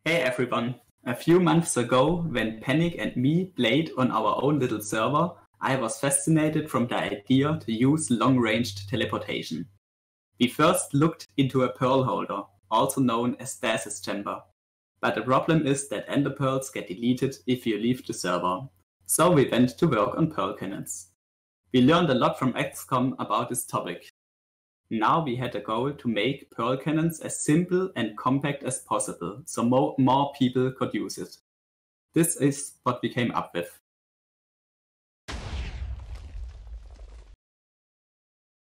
Hey everyone! A few months ago, when PanNic and me played on our own little server, I was fascinated from the idea to use long-ranged teleportation. We first looked into a pearl holder, also known as stasis chamber. But the problem is that ender pearls get deleted if you leave the server. So we went to work on pearl cannons. We learned a lot from XCOM about this topic. Now we had a goal to make pearl cannons as simple and compact as possible, so more people could use it. This is what we came up with.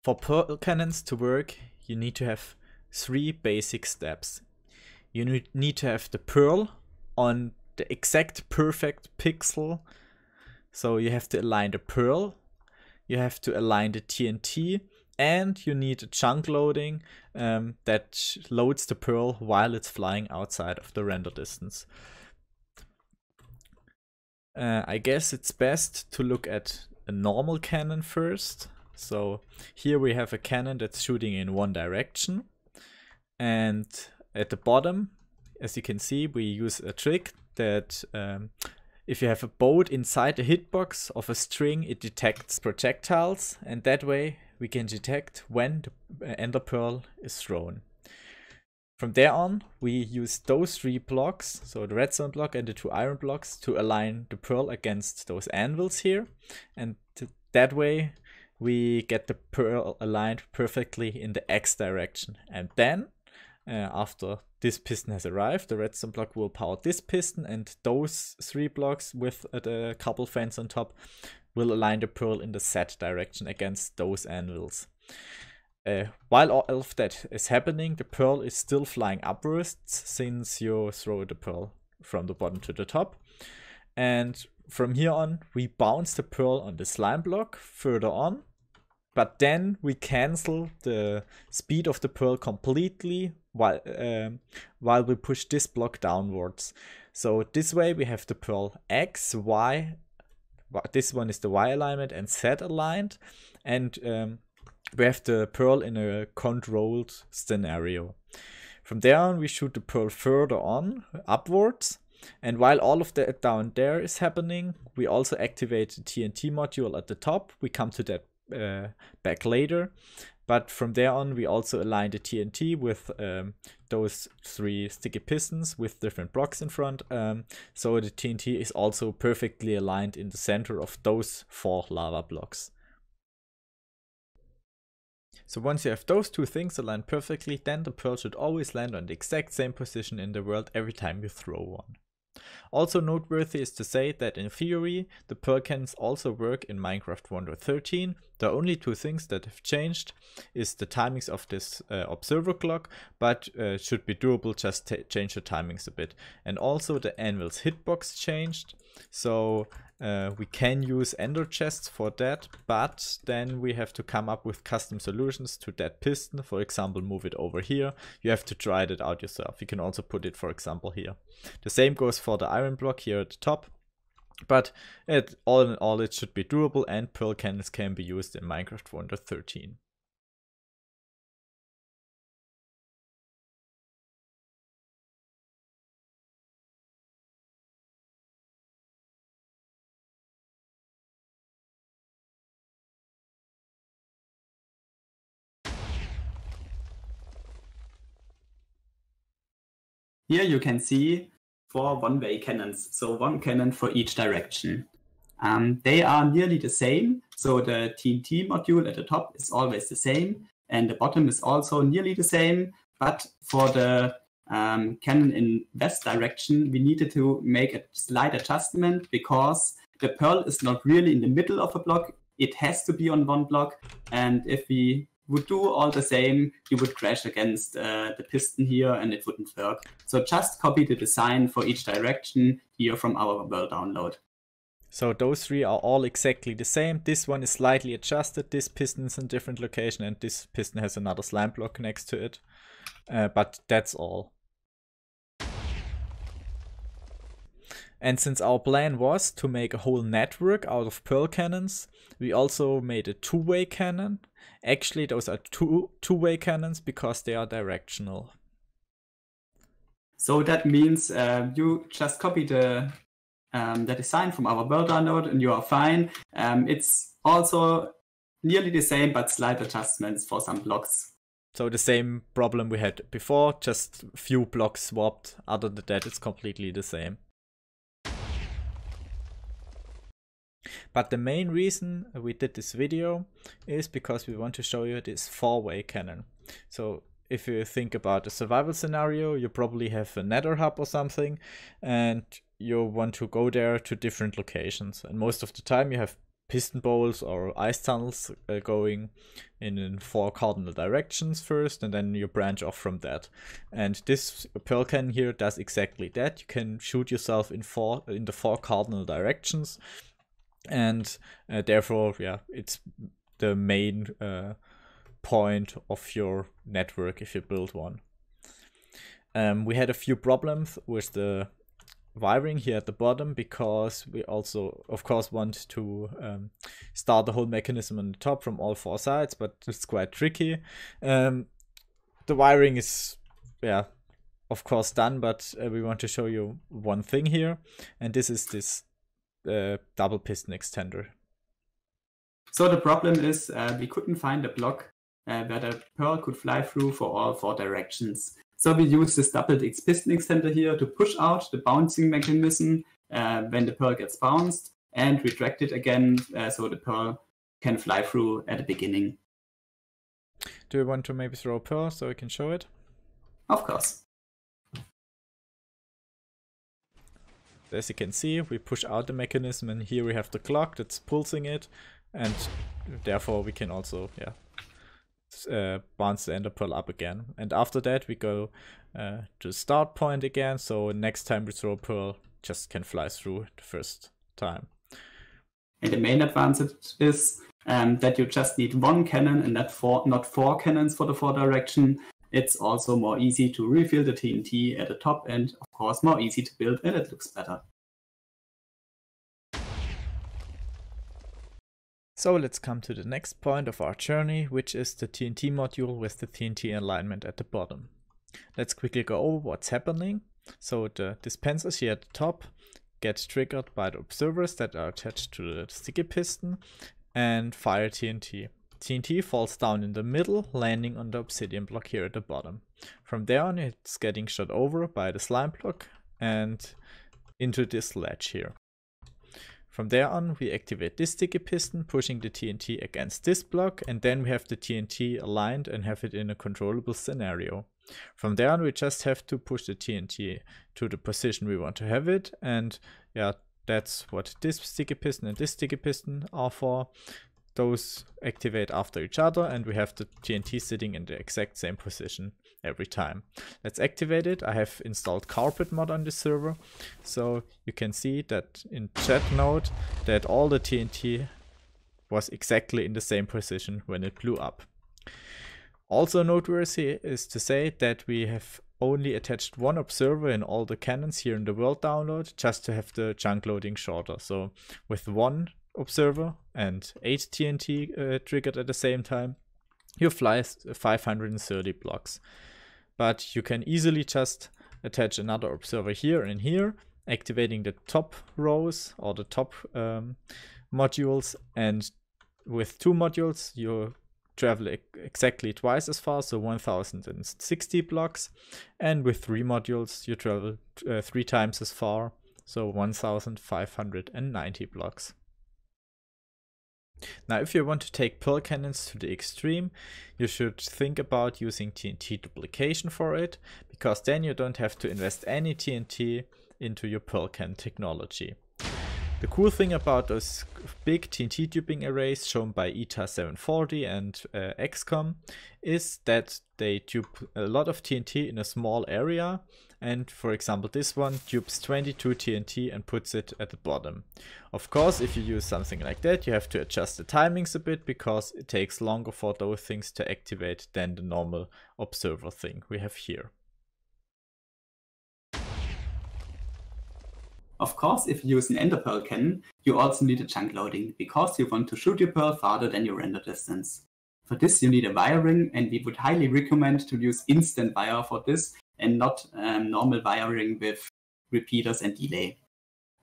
For pearl cannons to work, you need to have 3 basic steps. You need to have the pearl on the exact perfect pixel. So you have to align the pearl, you have to align the TNT, and you need a chunk loading that loads the pearl while it's flying outside of the render distance. I guess it's best to look at a normal cannon first. So here we have a cannon that's shooting in one direction. And at the bottom, as you can see, we use a trick that if you have a bolt inside the hitbox of a string, it detects projectiles, and that way we can detect when the ender pearl is thrown. From there on, we use those 3 blocks, so the redstone block and the 2 iron blocks, to align the pearl against those anvils here, and that way we get the pearl aligned perfectly in the X direction. And then after this piston has arrived, the redstone block will power this piston, and those 3 blocks with the couple fans on top will align the pearl in the Z direction against those anvils. While all of that is happening, the pearl is still flying upwards since you throw the pearl from the bottom to the top. And from here on, we bounce the pearl on the slime block further on, but then we cancel the speed of the pearl completely while we push this block downwards. So this way we have the pearl X, Y, this one is the Y alignment, and Z aligned, and we have the pearl in a controlled scenario. From there on, we shoot the pearl further on, upwards, and while all of that down there is happening, we also activate the TNT module at the top. We come to that back later, but from there on we also align the TNT with those 3 sticky pistons with different blocks in front, so the TNT is also perfectly aligned in the center of those 4 lava blocks. So once you have those 2 things aligned perfectly, then the pearl should always land on the exact same position in the world every time you throw one. Also noteworthy is to say that in theory, the pearl cannons also work in Minecraft 1.13. The only 2 things that have changed is the timings of this observer clock, but should be doable, just change the timings a bit. And also the anvil's hitbox changed, so we can use ender chests for that, but then we have to come up with custom solutions to that piston. For example, move it over here. You have to try that out yourself. You can also put it, for example, here. The same goes for the iron block here at the top, but all in all it should be doable, and pearl cannons can be used in Minecraft 1.13. Here you can see 4 one-way cannons, so 1 cannon for each direction. They are nearly the same, so the TNT module at the top is always the same, and the bottom is also nearly the same, but for the cannon in west direction, we needed to make a slight adjustment because the pearl is not really in the middle of a block. It has to be on 1 block, and if we would do all the same, you would crash against the piston here and it wouldn't work. So just copy the design for each direction here from our world download. So those 3 are all exactly the same. This one is slightly adjusted, this piston is in a different location, and this piston has another slime block next to it. But that's all. And since our plan was to make a whole network out of pearl cannons, we also made a 2-way cannon. Actually, those are two-way cannons because they are directional. So that means you just copy the design from our build download and you are fine. It's also nearly the same, but slight adjustments for some blocks. So the same problem we had before, just few blocks swapped. Other than that, it's completely the same. But the main reason we did this video is because we want to show you this 4-way cannon. So if you think about a survival scenario, you probably have a nether hub or something, and you want to go there to different locations. And most of the time you have piston bowls or ice tunnels going in 4 cardinal directions first, and then you branch off from that. And this pearl cannon here does exactly that. You can shoot yourself in the 4 cardinal directions, and therefore, yeah, it's the main point of your network if you build one. We had a few problems with the wiring here at the bottom, because we also of course want to start the whole mechanism on the top from all 4 sides, but it's quite tricky. The wiring is, yeah, of course done, but we want to show you one thing here, and this is this double piston extender. So the problem is we couldn't find a block where the pearl could fly through for all 4 directions. So we use this double piston extender here to push out the bouncing mechanism when the pearl gets bounced, and retract it again so the pearl can fly through at the beginning. Do you want to maybe throw a pearl so we can show it? Of course. As you can see, we push out the mechanism, and here we have the clock that's pulsing it, and therefore we can also, yeah, bounce the Enderpearl up again. And after that we go to the start point again, so next time we throw a pearl, just can fly through the first time. And the main advantage is that you just need 1 cannon and not 4 cannons for the 4 direction. It's also more easy to refill the TNT at the top, and of course more easy to build, and it looks better. So let's come to the next point of our journey, which is the TNT module with the TNT alignment at the bottom. Let's quickly go over what's happening. So the dispensers here at the top get triggered by the observers that are attached to the sticky piston and fire TNT. TNT falls down in the middle, landing on the obsidian block here at the bottom. From there on, it's getting shot over by the slime block and into this ledge here. From there on, we activate this sticky piston, pushing the TNT against this block, and then we have the TNT aligned and have it in a controllable scenario. From there on, we just have to push the TNT to the position we want to have it, and yeah, that's what this sticky piston and this sticky piston are for. Those activate after each other, and we have the TNT sitting in the exact same position every time. Let's activate it. I have installed carpet mod on the server, so you can see that in chat note that all the TNT was exactly in the same position when it blew up. Also noteworthy is to say that we have only attached 1 observer in all the cannons here in the world download, just to have the chunk loading shorter. So with 1 observer and 8 TNT triggered at the same time, you fly 530 blocks. But you can easily just attach another observer here and here, activating the top rows or the top modules, and with 2 modules you travel exactly twice as far, so 1060 blocks, and with 3 modules you travel 3 times as far, so 1590 blocks. Now, if you want to take pearl cannons to the extreme, you should think about using TNT duplication for it, because then you don't have to invest any TNT into your pearl cannon technology. The cool thing about those big TNT duping arrays shown by ETA 740 and XCOM is that they dupe a lot of TNT in a small area, and for example this one dupes 22 TNT and puts it at the bottom. Of course, if you use something like that, you have to adjust the timings a bit, because it takes longer for those things to activate than the normal observer thing we have here. Of course, if you use an Enderpearl cannon, you also need a chunk loading, because you want to shoot your pearl farther than your render distance. For this you need a wiring, and we would highly recommend to use instant wire for this, and not normal wiring with repeaters and delay.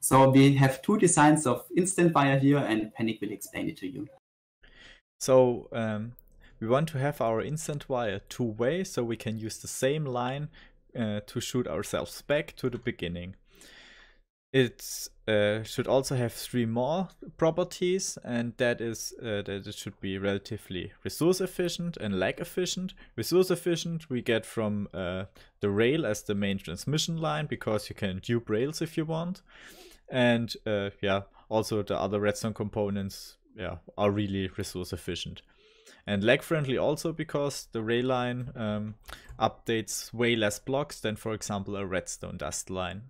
So we have two designs of instant wire here, and PanNic will explain it to you. So we want to have our instant wire two-way, so we can use the same line to shoot ourselves back to the beginning. It should also have three more properties, and that is that it should be relatively resource efficient and lag efficient. Resource efficient we get from the rail as the main transmission line, because you can dupe rails if you want. And yeah, also the other redstone components are really resource efficient. And lag friendly also because the rail line updates way less blocks than, for example, a redstone dust line.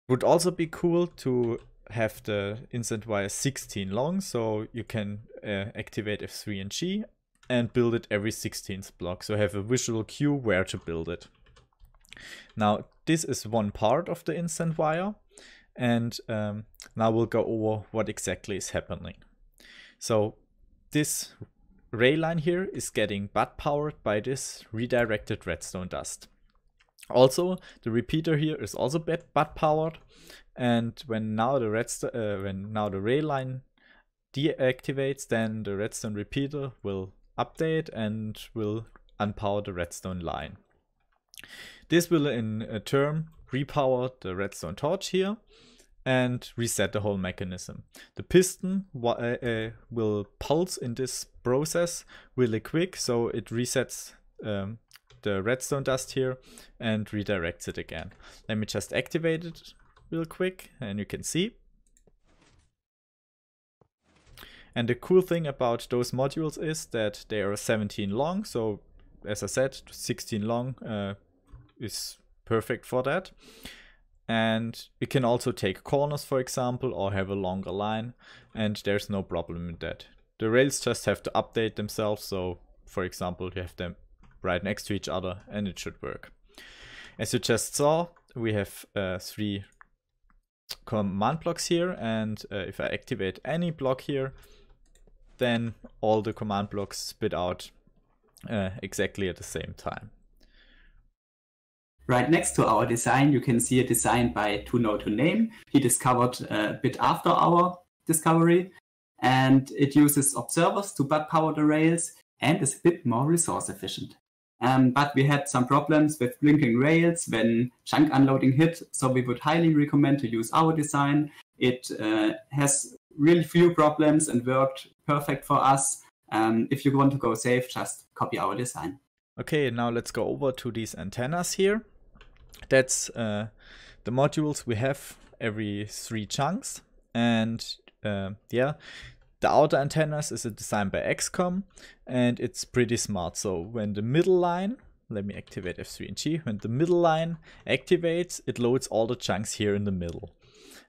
Would also be cool to have the instant wire 16 long, so you can activate F3 and G and build it every 16th block, so have a visual cue where to build it. Now this is one part of the instant wire, and now we'll go over what exactly is happening. So this rail line here is getting butt powered by this redirected redstone dust. Also, the repeater here is also butt powered, and when now the rail line deactivates, then the redstone repeater will update and will unpower the redstone line. This will in turn repower the redstone torch here and reset the whole mechanism. The piston will pulse in this process really quick, so it resets the redstone dust here and redirects it again. Let me just activate it real quick, and you can see. And the cool thing about those modules is that they are 17 long, so as I said, 16 long is perfect for that. And we can also take corners, for example, or have a longer line, and there's no problem with that. The rails just have to update themselves, so for example you have them right next to each other and it should work. As you just saw, we have 3 command blocks here, and if I activate any block here, then all the command blocks spit out exactly at the same time. Right next to our design, you can see a design by ToKnow2Name. He discovered a bit after our discovery, and it uses observers to butt power the rails and is a bit more resource efficient. But we had some problems with blinking rails when chunk unloading hit, so we would highly recommend to use our design. It has really few problems and worked perfect for us. If you want to go safe, just copy our design. Okay, now let's go over to these antennas here. That's the modules we have every 3 chunks, and yeah, the outer antennas is a design by XCOM, and it's pretty smart. So when the middle line, let me activate F3 and G, when the middle line activates, it loads all the chunks here in the middle.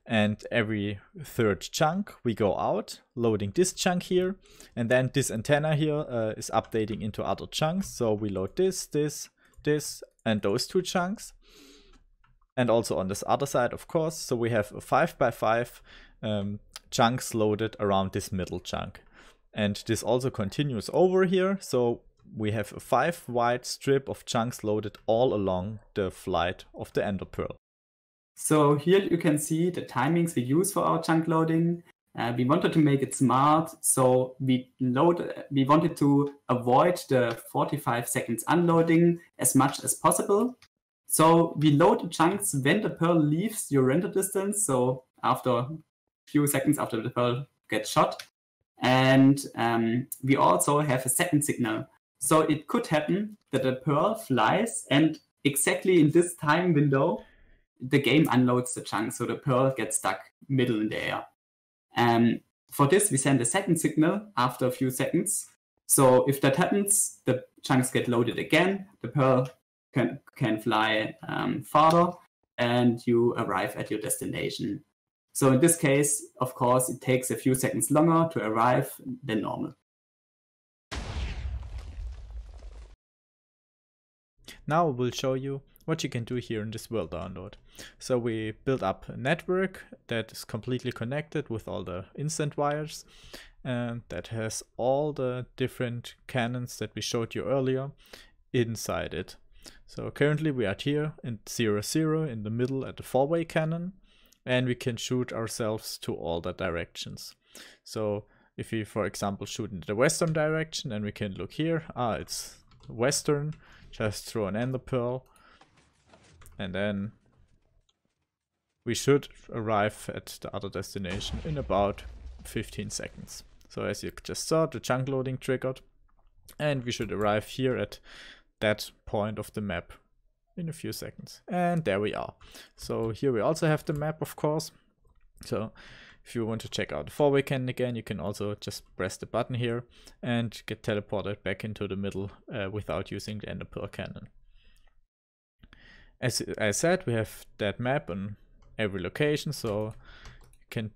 And every 3rd chunk we go out, loading this chunk here, and then this antenna here is updating into other chunks. So we load this, this, this, and those 2 chunks. And also on this other side, of course. So we have a 5x5 chunks loaded around this middle chunk. And this also continues over here. So we have a 5 wide strip of chunks loaded all along the flight of the Enderpearl. So here you can see the timings we use for our chunk loading. We wanted to make it smart, so we wanted to avoid the 45 seconds unloading as much as possible. So we load the chunks when the pearl leaves your render distance, so after a few seconds after the pearl gets shot. And we also have a second signal. So it could happen that the pearl flies, and exactly in this time window, the game unloads the chunk, so the pearl gets stuck middle in the air. For this, we send a second signal after a few seconds. So if that happens, the chunks get loaded again, the pearl can fly farther, and you arrive at your destination. So in this case, of course, it takes a few seconds longer to arrive than normal. Now we'll show you what you can do here in this world download. So we built up a network that is completely connected with all the instant wires, and that has all the different cannons that we showed you earlier inside it. So currently we are here in 0, 0 in the middle at the 4-way cannon, and we can shoot ourselves to all the directions. So if we, for example, shoot in the western direction, and we can look here, it's western, just throw an Enderpearl, and then we should arrive at the other destination in about 15 seconds. So as you just saw, the chunk loading triggered, and we should arrive here at that point of the map in a few seconds. And there we are. So here we also have the map, of course. So if you want to check out the 4-way cannon again, you can also just press the button here and get teleported back into the middle without using the Enderpearl cannon. As I said, we have that map on every location, so you can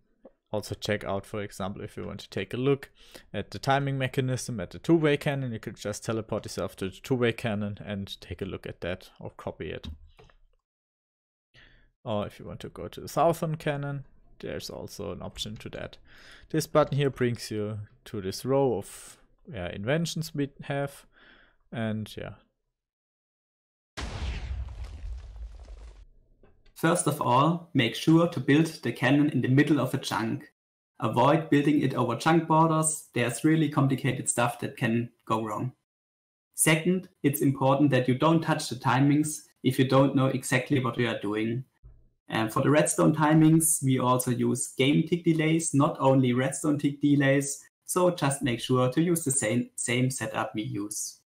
also check out, for example, if you want to take a look at the timing mechanism at the 2-way cannon, you could just teleport yourself to the 2-way cannon and take a look at that or copy it. Or if you want to go to the southern cannon, there's also an option to that. This button here brings you to this row of inventions we have, and yeah. First of all, make sure to build the cannon in the middle of a chunk. Avoid building it over chunk borders, there's really complicated stuff that can go wrong. Second, it's important that you don't touch the timings if you don't know exactly what you are doing. And for the redstone timings, we also use game tick delays, not only redstone tick delays, so just make sure to use the same setup we use.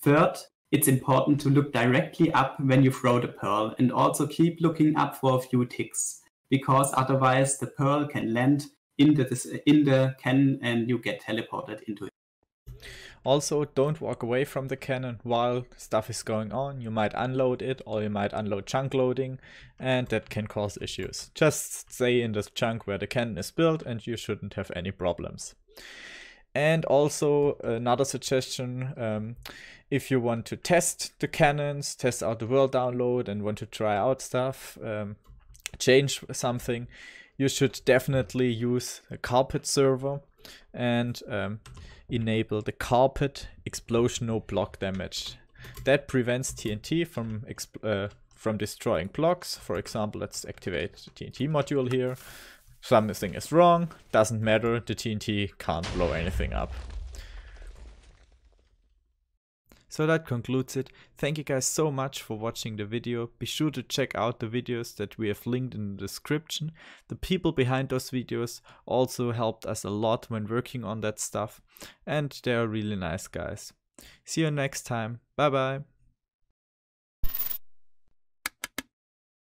Third, it's important to look directly up when you throw the pearl, and also keep looking up for a few ticks, because otherwise the pearl can land in the cannon and you get teleported into it. Also, don't walk away from the cannon while stuff is going on. You might unload it, or you might unload chunk loading, and that can cause issues. Just stay in the chunk where the cannon is built and you shouldn't have any problems. And also another suggestion, if you want to test the cannons, test out the world download and want to try out stuff, change something, you should definitely use a carpet server and enable the carpet explosion no block damage. That prevents TNT from destroying blocks. For example, let's activate the TNT module here. Something is wrong, doesn't matter, the TNT can't blow anything up. So that concludes it. Thank you guys so much for watching the video. Be sure to check out the videos that we have linked in the description. The people behind those videos also helped us a lot when working on that stuff, and they are really nice guys. See you next time. Bye bye.